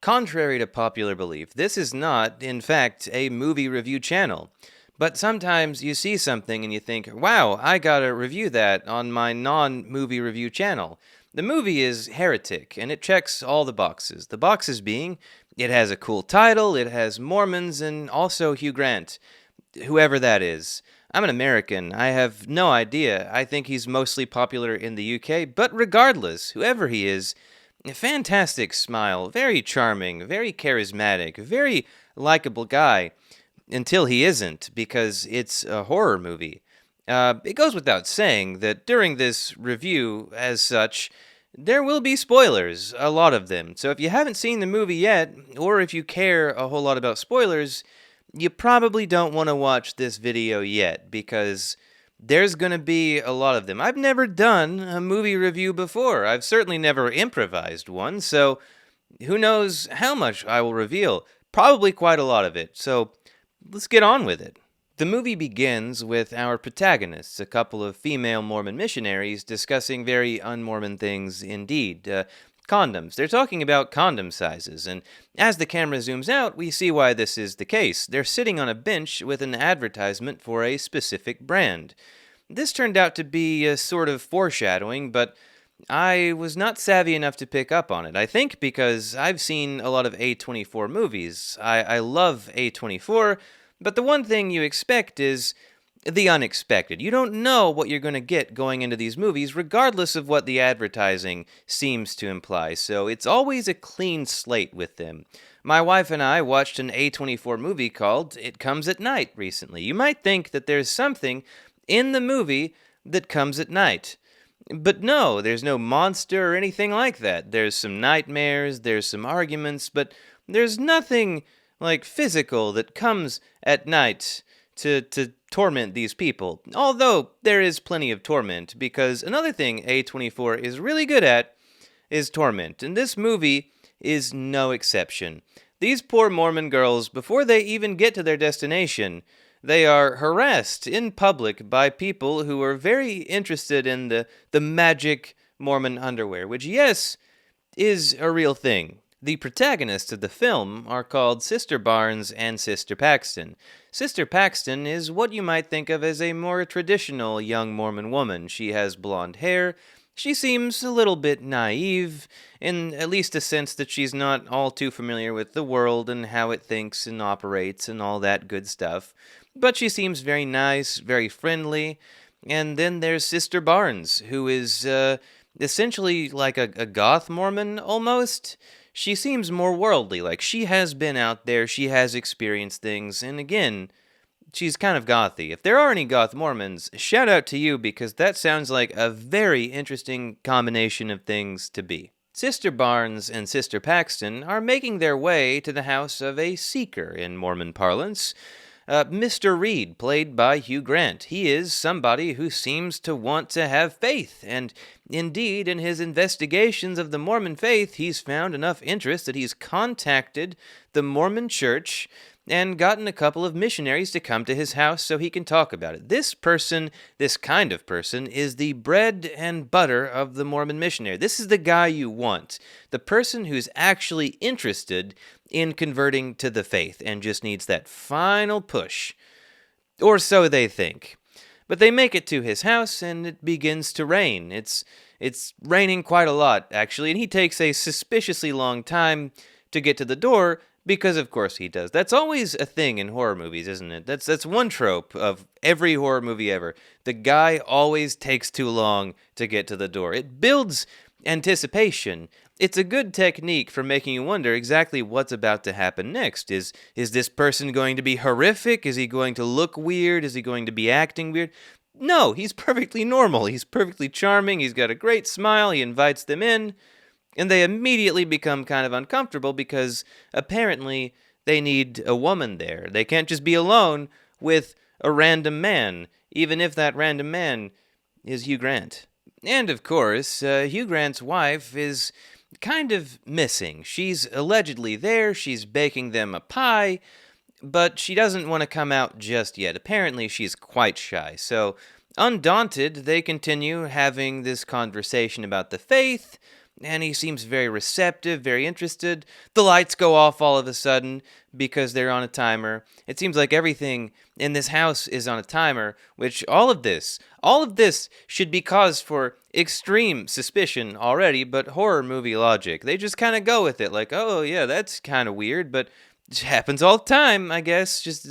Contrary to popular belief, this is not, in fact, a movie review channel. But sometimes you see something and you think, wow, I gotta review that on my non-movie review channel. The movie is Heretic, and it checks all the boxes. The boxes being, it has a cool title, it has Mormons, and also Hugh Grant, whoever that is. I'm an American. I have no idea. I think he's mostly popular in the UK, but regardless, whoever he is, a fantastic smile, very charming, very charismatic, very likable guy, until he isn't, because it's a horror movie. It goes without saying that during this review, as such, there will be spoilers, a lot of them. So if you haven't seen the movie yet, or if you care a whole lot about spoilers, you probably don't want to watch this video yet, because there's going to be a lot of them. I've never done a movie review before. I've certainly never improvised one, so who knows how much I will reveal. Probably quite a lot of it, so let's get on with it. The movie begins with our protagonists, a couple of female Mormon missionaries, discussing very un-Mormon things indeed. Condoms. They're talking about condom sizes, and as the camera zooms out, we see why this is the case. They're sitting on a bench with an advertisement for a specific brand. This turned out to be a sort of foreshadowing, but I was not savvy enough to pick up on it. I think because I've seen a lot of A24 movies. I love A24, but the one thing you expect is the unexpected. You don't know what you're going to get going into these movies, regardless of what the advertising seems to imply, so it's always a clean slate with them. My wife and I watched an A24 movie called It Comes at Night recently. You might think that there's something in the movie that comes at night. But no, there's no monster or anything like that. There's some nightmares, there's some arguments, but there's nothing like physical that comes at night to torment these people. Although there is plenty of torment, because another thing A24 is really good at is torment, and this movie is no exception. These poor Mormon girls, before they even get to their destination, they are harassed in public by people who are very interested in the magic Mormon underwear, which, yes, is a real thing. The protagonists of the film are called Sister Barnes and Sister Paxton. Sister Paxton is what you might think of as a more traditional young Mormon woman. She has blonde hair. She seems a little bit naive, in at least a sense that she's not all too familiar with the world and how it thinks and operates and all that good stuff. But she seems very nice, very friendly. And then there's Sister Barnes, who is essentially like a goth Mormon almost. She seems more worldly, like she has been out there, she has experienced things, and again, she's kind of gothy. If there are any goth Mormons, shout out to you, because that sounds like a very interesting combination of things to be. Sister Barnes and Sister Paxton are making their way to the house of a seeker in Mormon parlance. Mr. Reed, played by Hugh Grant. He is somebody who seems to want to have faith, and indeed, in his investigations of the Mormon faith, he's found enough interest that he's contacted the Mormon Church and gotten a couple of missionaries to come to his house so he can talk about it. This person, this kind of person, is the bread and butter of the Mormon missionary. This is the guy you want. The person who's actually interested in converting to the faith and just needs that final push. Or so they think. But they make it to his house and it begins to rain. It's raining quite a lot, actually, and he takes a suspiciously long time to get to the door, because of course he does. That's always a thing in horror movies, isn't it? That's one trope of every horror movie ever. The guy always takes too long to get to the door. It builds anticipation. It's a good technique for making you wonder exactly what's about to happen next. Is this person going to be horrific? Is he going to look weird? Is he going to be acting weird? No, he's perfectly normal. He's perfectly charming. He's got a great smile. He invites them in. And they immediately become kind of uncomfortable because apparently they need a woman there. They can't just be alone with a random man, even if that random man is Hugh Grant. And of course, Hugh Grant's wife is kind of missing. She's allegedly there, she's baking them a pie, but she doesn't want to come out just yet. Apparently she's quite shy. So, undaunted, they continue having this conversation about the faith, and he seems very receptive, very interested. The lights go off all of a sudden because they're on a timer. It seems like everything in this house is on a timer, which all of this should be cause for extreme suspicion already, but horror movie logic. They just kind of go with it, like, oh yeah, that's kind of weird, but it happens all the time, I guess. Just,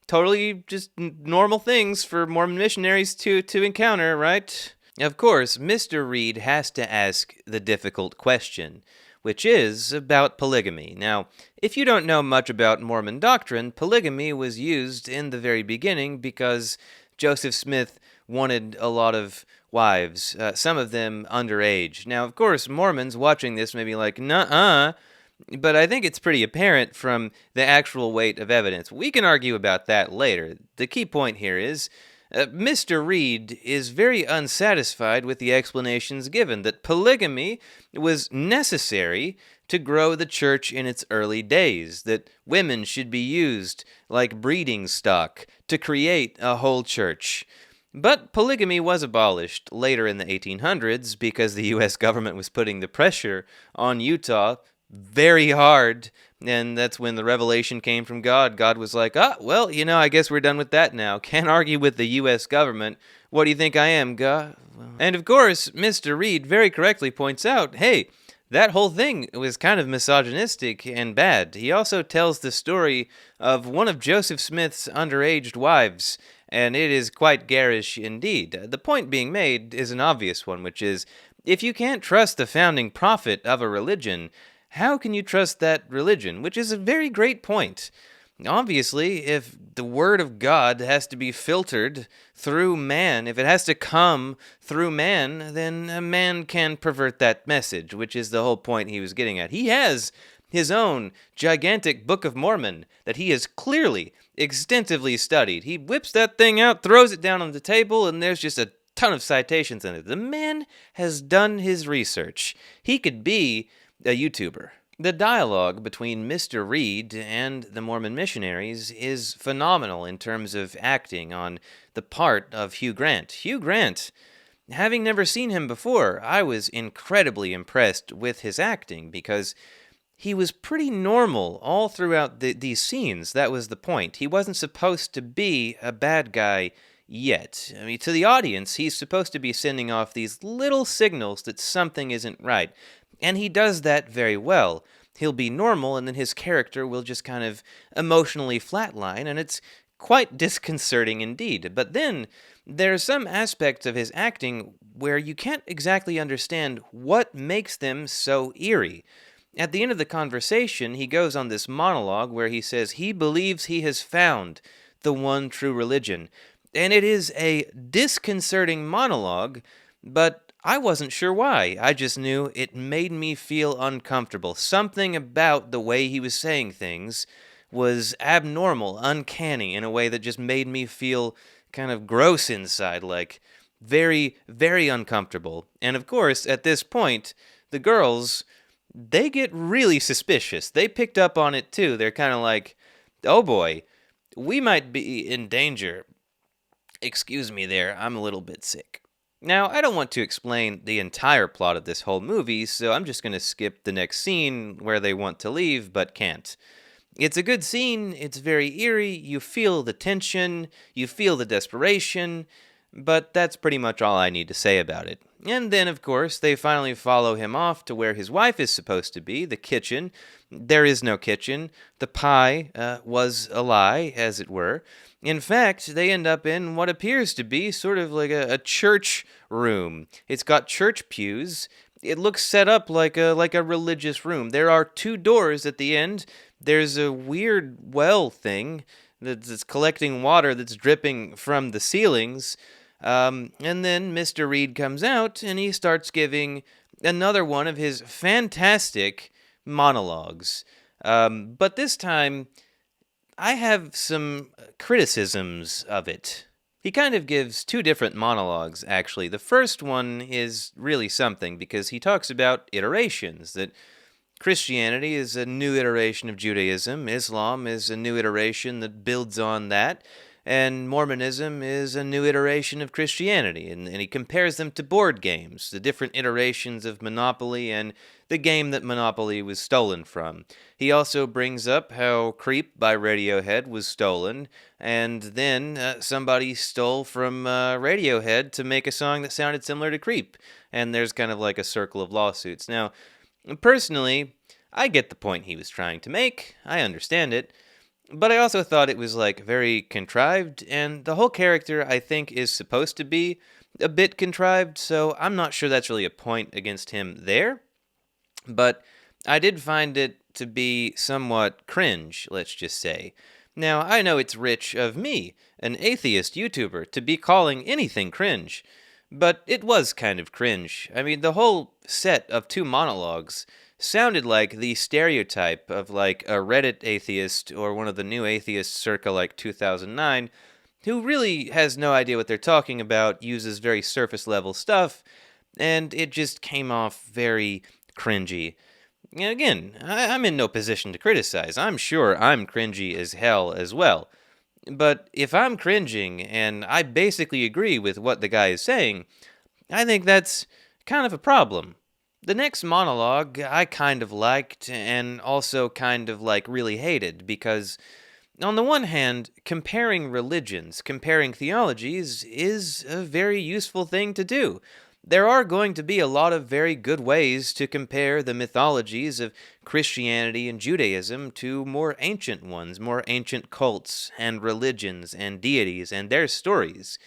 totally just normal things for Mormon missionaries to encounter, right? Of course, Mr. Reed has to ask the difficult question, which is about polygamy. Now, if you don't know much about Mormon doctrine, polygamy was used in the very beginning because Joseph Smith wanted a lot of wives, some of them underage. Now, of course, Mormons watching this may be like, nuh-uh, but I think it's pretty apparent from the actual weight of evidence. We can argue about that later. The key point here is Mr. Reed is very unsatisfied with the explanations given that polygamy was necessary to grow the church in its early days, that women should be used like breeding stock to create a whole church. But polygamy was abolished later in the 1800s because the U.S. government was putting the pressure on Utah very hard, and that's when the revelation came from God. God was like, well, I guess we're done with that now. Can't argue with the U.S. government. What do you think I am, God? And of course, Mr. Reed very correctly points out, hey, that whole thing was kind of misogynistic and bad. He also tells the story of one of Joseph Smith's underage wives, and it is quite garish indeed. The point being made is an obvious one, which is, if you can't trust the founding prophet of a religion, how can you trust that religion? Which is a very great point. Obviously, if the word of God has to be filtered through man, if it has to come through man, then a man can pervert that message, which is the whole point he was getting at. He has his own gigantic Book of Mormon that he has clearly, extensively studied. He whips that thing out, throws it down on the table, and there's just a ton of citations in it. The man has done his research. He could be a YouTuber. The dialogue between Mr. Reed and the Mormon missionaries is phenomenal in terms of acting on the part of Hugh Grant. Hugh Grant, having never seen him before, I was incredibly impressed with his acting because he was pretty normal all throughout these scenes. That was the point. He wasn't supposed to be a bad guy yet. I mean, to the audience, he's supposed to be sending off these little signals that something isn't right. And he does that very well. He'll be normal, and then his character will just kind of emotionally flatline, and it's quite disconcerting indeed. But then, there are some aspects of his acting where you can't exactly understand what makes them so eerie. At the end of the conversation, he goes on this monologue where he says he believes he has found the one true religion. And it is a disconcerting monologue, but I wasn't sure why. I just knew it made me feel uncomfortable. Something about the way he was saying things was abnormal, uncanny, in a way that just made me feel kind of gross inside, like very, very uncomfortable. And of course, at this point, the girls, they get really suspicious. They picked up on it too. They're kind of like, oh boy, we might be in danger. Excuse me there, I'm a little bit sick. Now, I don't want to explain the entire plot of this whole movie, so I'm just going to skip the next scene where they want to leave but can't. It's a good scene, it's very eerie, you feel the tension, you feel the desperation, but that's pretty much all I need to say about it. And then, of course, they finally follow him off to where his wife is supposed to be, the kitchen. There is no kitchen. The pie was a lie, as it were. In fact, they end up in what appears to be sort of like a church room. It's got church pews. It looks set up like a religious room. There are two doors at the end. There's a weird well thing that's collecting water that's dripping from the ceilings. And then Mr. Reed comes out and he starts giving another one of his fantastic monologues. But this time, I have some criticisms of it. He kind of gives two different monologues, actually. The first one is really something because he talks about iterations, that Christianity is a new iteration of Judaism, Islam is a new iteration that builds on that, and Mormonism is a new iteration of Christianity, and he compares them to board games, the different iterations of Monopoly and the game that Monopoly was stolen from. He also brings up how Creep by Radiohead was stolen, and then somebody stole from Radiohead to make a song that sounded similar to Creep, and there's kind of like a circle of lawsuits. Now, personally, I get the point he was trying to make, I understand it, but I also thought it was like very contrived, and the whole character I think is supposed to be a bit contrived, so I'm not sure that's really a point against him there. But I did find it to be somewhat cringe, let's just say. Now, I know it's rich of me, an atheist YouTuber, to be calling anything cringe, but it was kind of cringe. I mean, the whole set of two monologues sounded like the stereotype of like a Reddit atheist or one of the new atheists circa like 2009 who really has no idea what they're talking about, uses very surface level stuff, and it just came off very cringy. And again, I'm in no position to criticize. I'm sure I'm cringy as hell as well. But if I'm cringing and I basically agree with what the guy is saying, I think that's kind of a problem. The next monologue I kind of liked and also kind of like really hated because, on the one hand, comparing religions, comparing theologies is a very useful thing to do. There are going to be a lot of very good ways to compare the mythologies of Christianity and Judaism to more ancient ones, more ancient cults and religions and deities and their stories.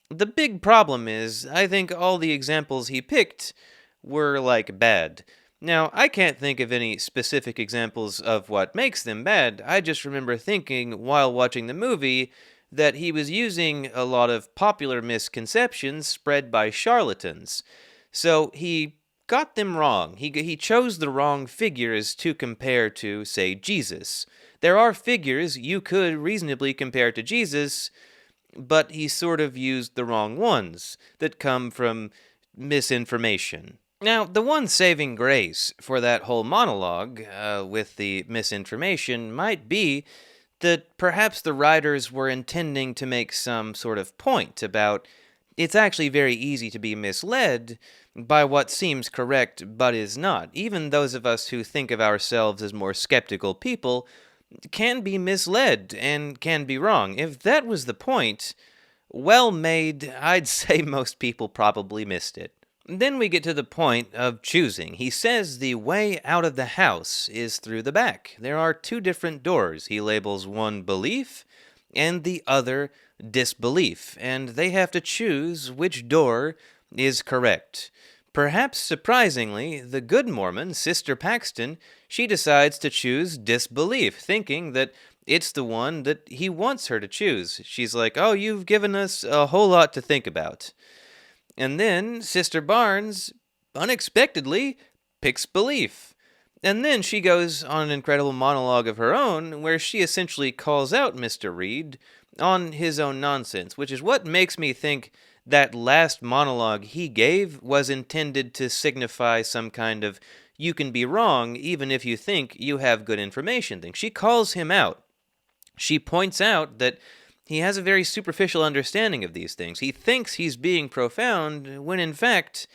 The big problem is, I think all the examples he picked were like bad. Now, I can't think of any specific examples of what makes them bad. I just remember thinking while watching the movie that he was using a lot of popular misconceptions spread by charlatans. So he got them wrong. He chose the wrong figures to compare to, say, Jesus. There are figures you could reasonably compare to Jesus, but he sort of used the wrong ones that come from misinformation. Now, the one saving grace for that whole monologue with the misinformation might be that perhaps the writers were intending to make some sort of point about it's actually very easy to be misled by what seems correct but is not. Even those of us who think of ourselves as more skeptical people can be misled and can be wrong. If that was the point, well made, I'd say most people probably missed it. Then we get to the point of choosing. He says the way out of the house is through the back. There are two different doors. He labels one belief and the other disbelief, and they have to choose which door is correct. Perhaps surprisingly, the good Mormon, Sister Paxton, she decides to choose disbelief, thinking that it's the one that he wants her to choose. She's like, oh, you've given us a whole lot to think about. And then Sister Barnes, unexpectedly, picks belief. And then she goes on an incredible monologue of her own where she essentially calls out Mr. Reed on his own nonsense, which is what makes me think that last monologue he gave was intended to signify some kind of you can be wrong even if you think you have good information thing. She calls him out. She points out that he has a very superficial understanding of these things. He thinks he's being profound when in fact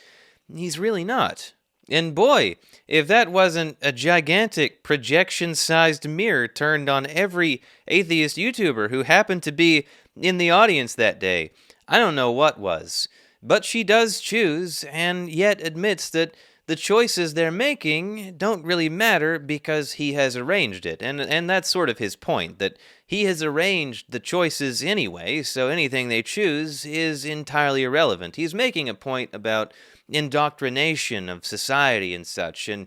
he's really not. And boy, if that wasn't a gigantic projection-sized mirror turned on every atheist YouTuber who happened to be in the audience that day, I don't know what was. But she does choose, and yet admits that the choices they're making don't really matter because he has arranged it. And that's sort of his point, that he has arranged the choices anyway, so anything they choose is entirely irrelevant. He's making a point about indoctrination of society and such, and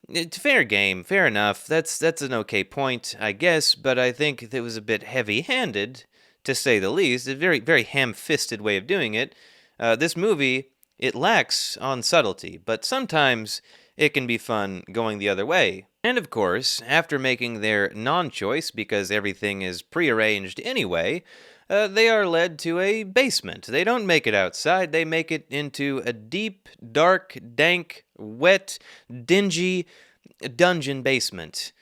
it's fair game, fair enough. That's an okay point, I guess, but I think it was a bit heavy-handed, to say the least. A very, very ham-fisted way of doing it. This movie, it lacks on subtlety, but sometimes it can be fun going the other way. And of course, after making their non-choice, because everything is prearranged anyway, they are led to a basement. They don't make it outside, they make it into a deep, dark, dank, wet, dingy dungeon basement.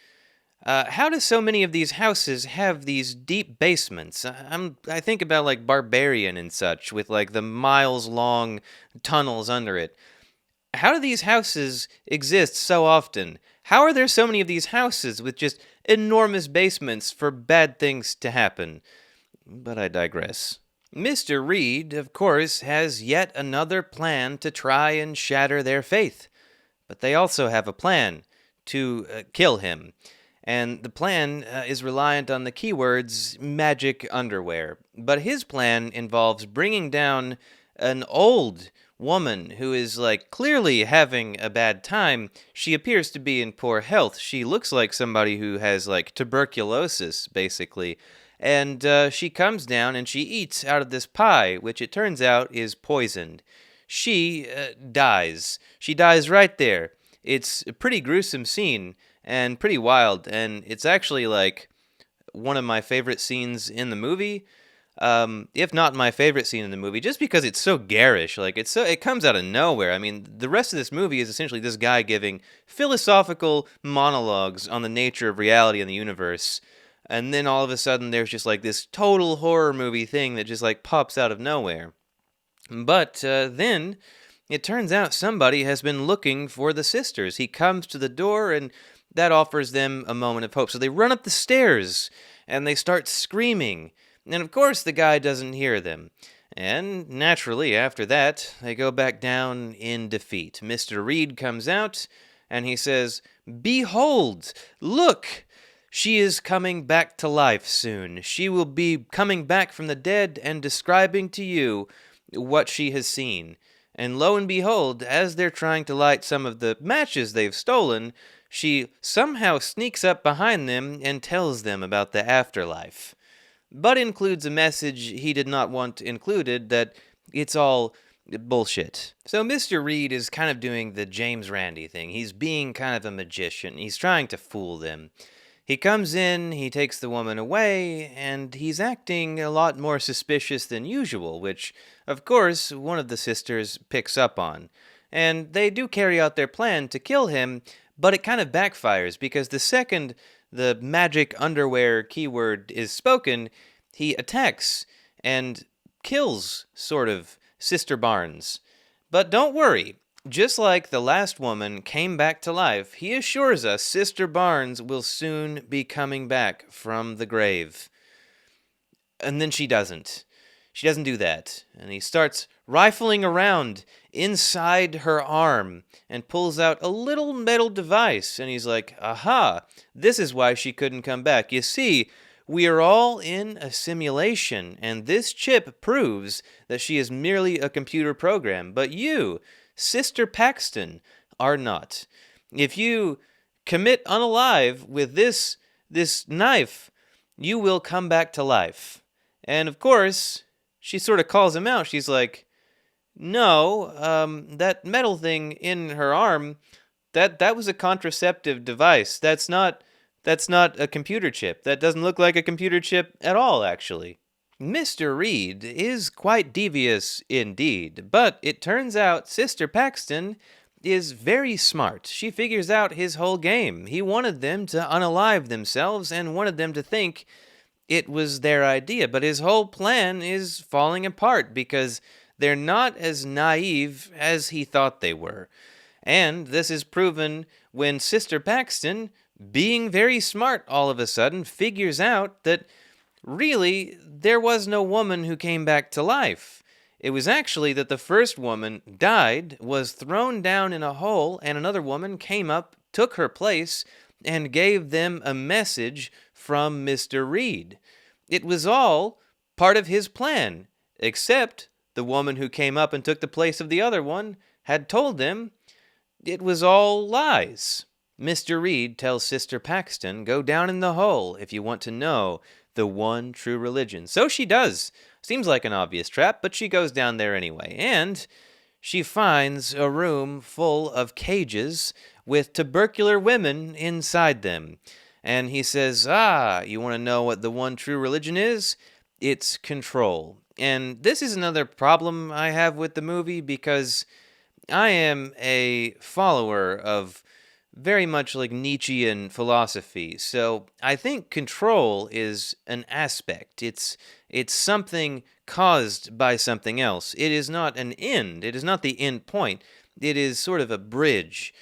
How do so many of these houses have these deep basements? I think about like Barbarian and such, with like the miles long tunnels under it. How do these houses exist so often? How are there so many of these houses with just enormous basements for bad things to happen? But I digress. Mr. Reed, of course, has yet another plan to try and shatter their faith. But they also have a plan to kill him. And the plan is reliant on the keywords magic underwear. But his plan involves bringing down an old woman who is like clearly having a bad time. She appears to be in poor health. She looks like somebody who has like tuberculosis, basically. And she comes down and she eats out of this pie, which it turns out is poisoned. She dies. She dies right there. It's a pretty gruesome scene and pretty wild, and it's actually like one of my favorite scenes in the movie, if not my favorite scene in the movie, just because it's so garish. Like it comes out of nowhere. I mean, the rest of this movie is essentially this guy giving philosophical monologues on the nature of reality and the universe, and then all of a sudden there's just like this total horror movie thing that just like pops out of nowhere. But then it turns out somebody has been looking for the sisters. He comes to the door, and that offers them a moment of hope. So they run up the stairs, and they start screaming. And of course, the guy doesn't hear them. And naturally, after that, they go back down in defeat. Mr. Reed comes out, and he says, "Behold, look! She is coming back to life soon. She will be coming back from the dead and describing to you what she has seen." And lo and behold, as they're trying to light some of the matches they've stolen, she somehow sneaks up behind them and tells them about the afterlife. But includes a message he did not want included, that it's all bullshit. So Mr. Reed is kind of doing the James Randi thing. He's being kind of a magician. He's trying to fool them. He comes in, he takes the woman away, and he's acting a lot more suspicious than usual, which, of course, one of the sisters picks up on. And they do carry out their plan to kill him, but it kind of backfires, because the second the magic underwear keyword is spoken, he attacks and kills, sort of, Sister Barnes. But don't worry. Just like the last woman came back to life, he assures us Sister Barnes will soon be coming back from the grave. And then she doesn't. She doesn't do that. And he starts rifling around inside her arm and pulls out a little metal device. And he's like, aha, this is why she couldn't come back. You see, we are all in a simulation, and this chip proves that she is merely a computer program. But you, Sister Paxton, are not. If you commit unalive with this knife, you will come back to life. And of course, she sort of calls him out. She's like, no, that metal thing in her arm, that was a contraceptive device. That's not a computer chip. That doesn't look like a computer chip at all, actually. Mr. Reed is quite devious indeed, but it turns out Sister Paxton is very smart. She figures out his whole game. He wanted them to unalive themselves and wanted them to think it was their idea, but his whole plan is falling apart because they're not as naive as he thought they were. And this is proven when Sister Paxton, being very smart all of a sudden, figures out that really, there was no woman who came back to life. It was actually that the first woman died, was thrown down in a hole, and another woman came up, took her place, and gave them a message from Mr. Reed. It was all part of his plan, except the woman who came up and took the place of the other one had told them it was all lies. Mr. Reed tells Sister Paxton, go down in the hole if you want to know the one true religion. So she does. Seems like an obvious trap, but she goes down there anyway. And she finds a room full of cages with tubercular women inside them. And he says, you want to know what the one true religion is? It's control. And this is another problem I have with the movie, because I am a follower of very much like Nietzschean philosophy. So I think control is an aspect. It's something caused by something else. It is not an end. It is not the end point. It is sort of a bridge.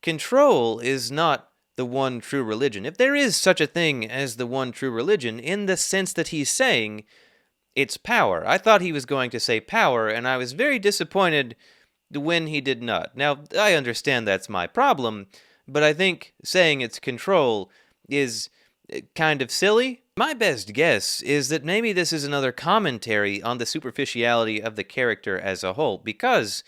Control is not the one true religion. If there is such a thing as the one true religion, in the sense that he's saying it's power. I thought he was going to say power, and I was very disappointed when he did not. Now, I understand that's my problem, but I think saying it's control is kind of silly. My best guess is that maybe this is another commentary on the superficiality of the character as a whole, because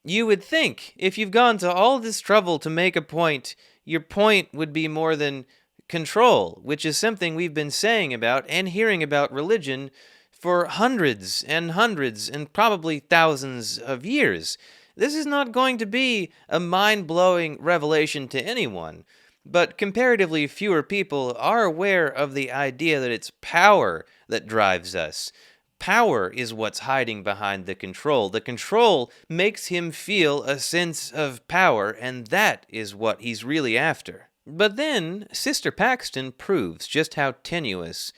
you would think if you've gone to all this trouble to make a point, your point would be more than control, which is something we've been saying about and hearing about religion for hundreds and hundreds and probably thousands of years. This is not going to be a mind-blowing revelation to anyone, but comparatively fewer people are aware of the idea that it's power that drives us. Power is what's hiding behind the control. The control makes him feel a sense of power, and that is what he's really after. But then, Sister Paxton proves just how tenuous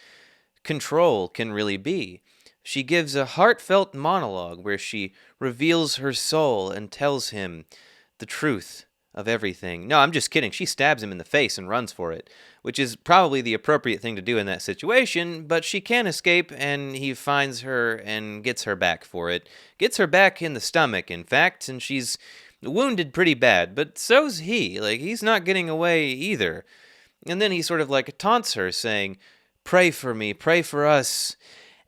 control can really be. She gives a heartfelt monologue where she reveals her soul and tells him the truth of everything. No, I'm just kidding. She stabs him in the face and runs for it, which is probably the appropriate thing to do in that situation, but she can't escape, and he finds her and gets her back for it. Gets her back in the stomach, in fact, and she's wounded pretty bad, but so's he. Like, he's not getting away either. And then he sort of like taunts her, saying, "Pray for me, pray for us."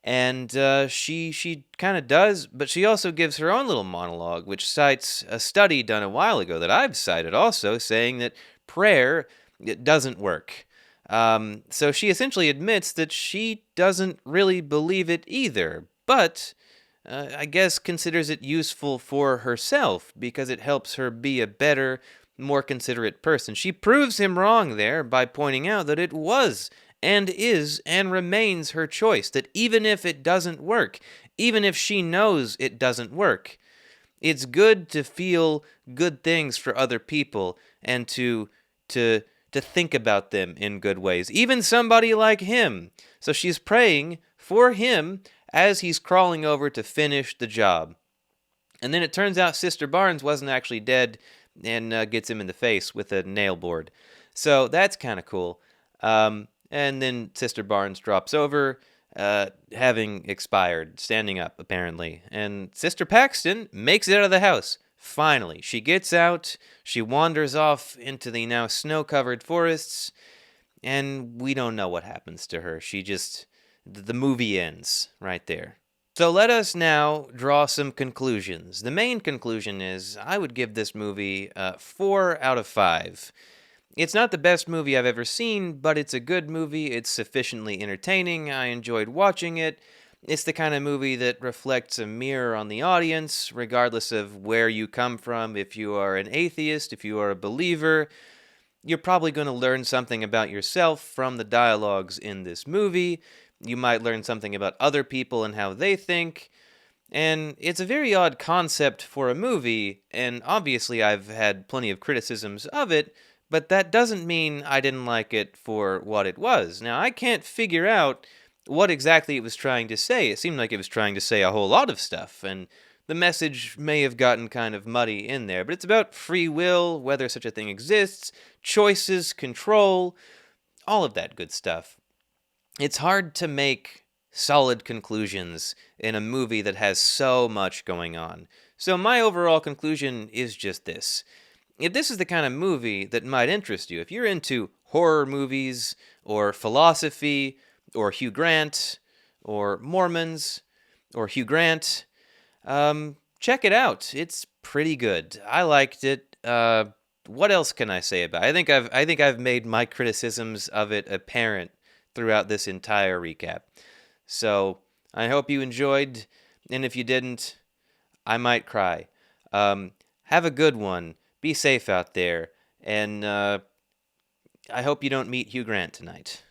And she kind of does, but she also gives her own little monologue, which cites a study done a while ago that I've cited also, saying that prayer it doesn't work. So she essentially admits that she doesn't really believe it either, but I guess considers it useful for herself because it helps her be a better, more considerate person. She proves him wrong there by pointing out that it was and is and remains her choice, that even if it doesn't work, even if she knows it doesn't work, it's good to feel good things for other people and to think about them in good ways, even somebody like him. So she's praying for him as he's crawling over to finish the job. And then it turns out Sister Barnes wasn't actually dead and gets him in the face with a nail board. So that's kind of cool. And then Sister Barnes drops over, having expired, standing up, apparently. And Sister Paxton makes it out of the house. Finally, she gets out, she wanders off into the now snow-covered forests, and we don't know what happens to her. The movie ends right there. So let us now draw some conclusions. The main conclusion is I would give this movie 4 out of 5. It's not the best movie I've ever seen, but it's a good movie. It's sufficiently entertaining. I enjoyed watching it. It's the kind of movie that reflects a mirror on the audience, regardless of where you come from. If you are an atheist, if you are a believer, you're probably going to learn something about yourself from the dialogues in this movie. You might learn something about other people and how they think. And it's a very odd concept for a movie, and obviously I've had plenty of criticisms of it, but that doesn't mean I didn't like it for what it was. Now, I can't figure out what exactly it was trying to say. It seemed like it was trying to say a whole lot of stuff, and the message may have gotten kind of muddy in there. But it's about free will, whether such a thing exists, choices, control, all of that good stuff. It's hard to make solid conclusions in a movie that has so much going on. So my overall conclusion is just this. If this is the kind of movie that might interest you, if you're into horror movies, or philosophy, or Hugh Grant, or Mormons, or Hugh Grant, check it out. It's pretty good. I liked it. What else can I say about it? I think I've made my criticisms of it apparent throughout this entire recap. So I hope you enjoyed, and if you didn't, I might cry. Have a good one. Be safe out there, and I hope you don't meet Hugh Grant tonight.